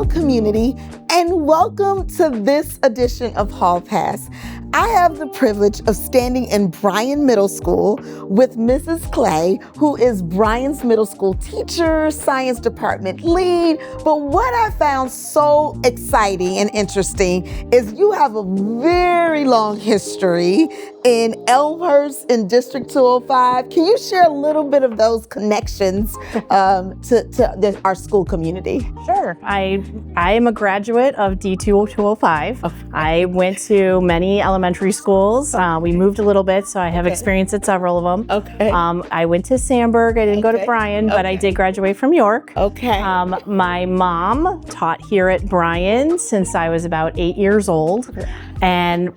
Hello, community, and welcome to this edition of Hall Pass. I have the privilege of standing in Bryan Middle School with Mrs. Gley, who is Bryan's middle school teacher, science department lead. But what I found so exciting and interesting is you have a very long history in Elmhurst in District 205. Can you share a little bit of those connections to our school community? Sure. I am a graduate of D205. Okay. I went to many elementary schools. We moved a little bit, so I have experience at several of them. Okay. I went to Sandburg. I didn't go to Bryan, but I did graduate from York. Okay. My mom taught here at Bryan since I was about 8 years old. And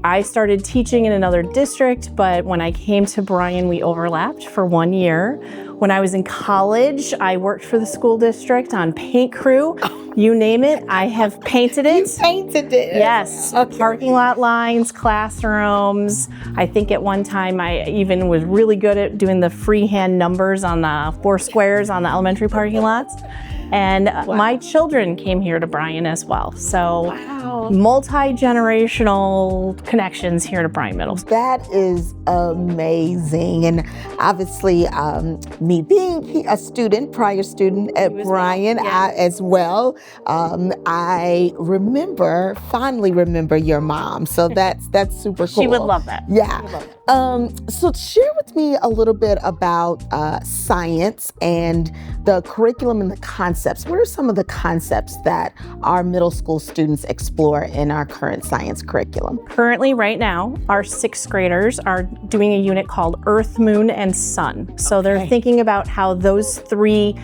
I started teaching in another district, but when I came to Bryan, we overlapped for 1 year. When I was in college, I worked for the school district on paint crew. You name it, I have painted it. You painted it? Yes, parking lot lines, classrooms. I think at one time I even was really good at doing the freehand numbers on the 4 squares on the elementary parking lots. And my children came here to Bryan as well. So multi-generational connections here to Bryan Middle School. That is amazing. And obviously, me being a student, prior student at Bryan as well, I fondly remember your mom. So that's super cool. She would love that. Yeah. So share with me a little bit about science and the curriculum and the concepts. What are some of the concepts that our middle school students explore in our current science curriculum? Currently, right now, our 6th graders are doing a unit called Earth, Moon, and Sun. So they're thinking about how those 3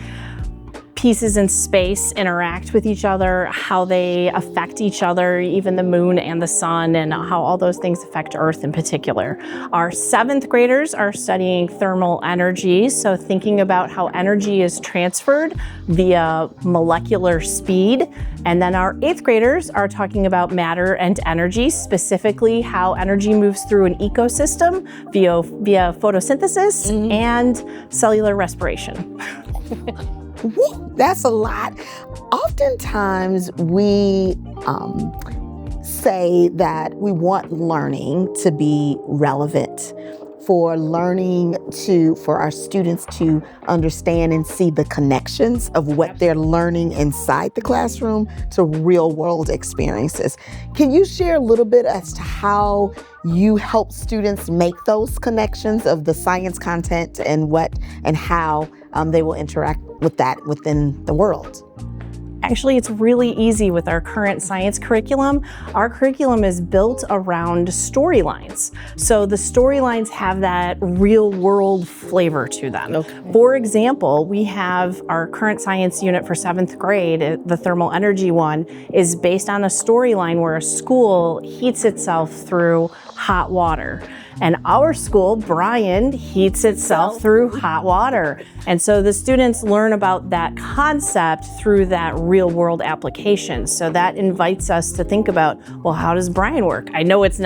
pieces in space interact with each other, how they affect each other, even the moon and the sun, and how all those things affect Earth in particular. Our 7th graders are studying thermal energy, so thinking about how energy is transferred via molecular speed. And then our 8th graders are talking about matter and energy, specifically how energy moves through an ecosystem via photosynthesis and cellular respiration. That's a lot. Oftentimes we say that we want learning to be relevant, for our students to understand and see the connections of what they're learning inside the classroom to real world experiences. Can you share a little bit as to how you help students make those connections of the science content and how they will interact with that within the world? Actually, it's really easy with our current science curriculum. Our curriculum is built around storylines. So the storylines have that real world flavor to them. Okay. For example, we have our current science unit for 7th grade, the thermal energy one, is based on a storyline where a school heats itself through hot water. And our school, Bryan, heats itself through hot water. And so the students learn about that concept through that real world application. So that invites us to think about, well, how does Bryan work? I know it's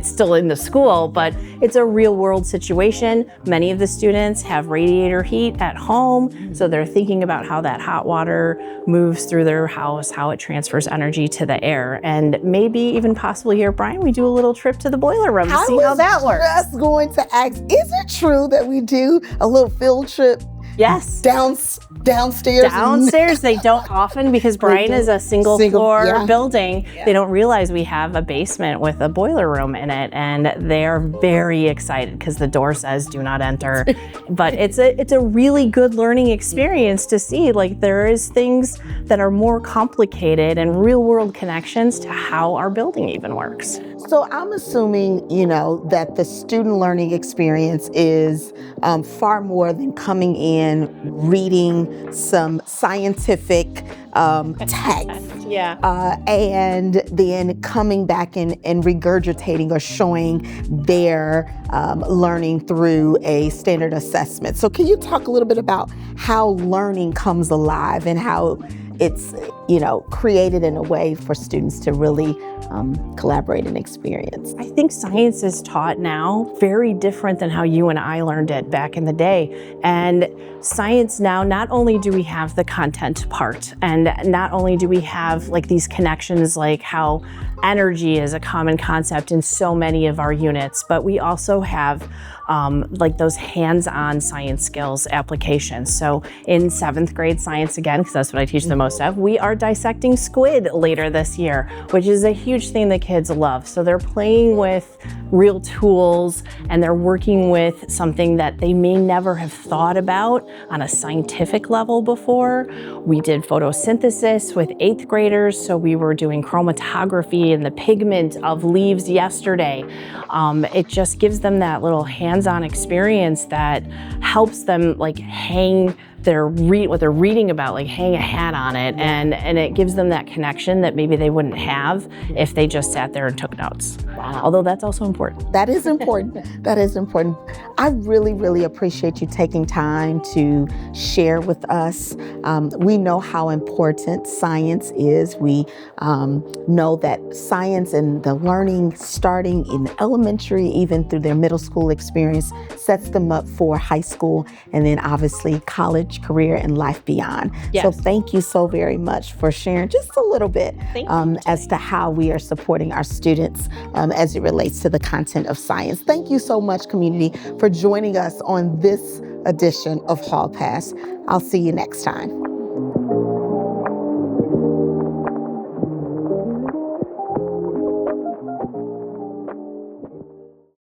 still in the school, but it's a real world situation. Many of the students have radiator heat at home. So they're thinking about how that hot water moves through their house, how it transfers energy to the air. And maybe even possibly here at Bryan, we do a little trip to the boiler room to see how that works. Just going to ask, is it true that we do a little field trip? Yes. Downstairs? Downstairs, they don't often, because Bryan is a single floor building. Yeah. They don't realize we have a basement with a boiler room in it, and they are very excited because the door says do not enter. But it's a really good learning experience to see, like, there is things that are more complicated and real world connections to how our building even works. So I'm assuming, that the student learning experience is far more than coming in, reading some scientific text, and then coming back and regurgitating or showing their learning through a standard assessment. So can you talk a little bit about how learning comes alive and how it's, created in a way for students to really collaborate and experience. I think science is taught now very different than how you and I learned it back in the day. And science now, not only do we have the content part, and not only do we have like these connections, like how energy is a common concept in so many of our units, but we also have like those hands-on science skills applications. So in 7th grade science, again, because that's what I teach the most of, we are dissecting squid later this year, which is a huge thing that kids love. So they're playing with real tools and they're working with something that they may never have thought about on a scientific level before. We did photosynthesis with 8th graders, so we were doing chromatography and the pigment of leaves yesterday. It just gives them that little hands-on experience that helps them like hang what they're reading about, like hang a hat on it, and it gives them that connection that maybe they wouldn't have if they just sat there and took notes. Wow. Although that's also important. That is important. That is important. I really, really appreciate you taking time to share with us. We know how important science is. We know that science and the learning starting in elementary, even through their middle school experience, sets them up for high school and then obviously college, career, and life beyond. Yes. So thank you so very much for sharing just a little bit as to how we are supporting our students as it relates to the content of science. Thank you so much, community, for joining us on this edition of Hall Pass. I'll see you next time.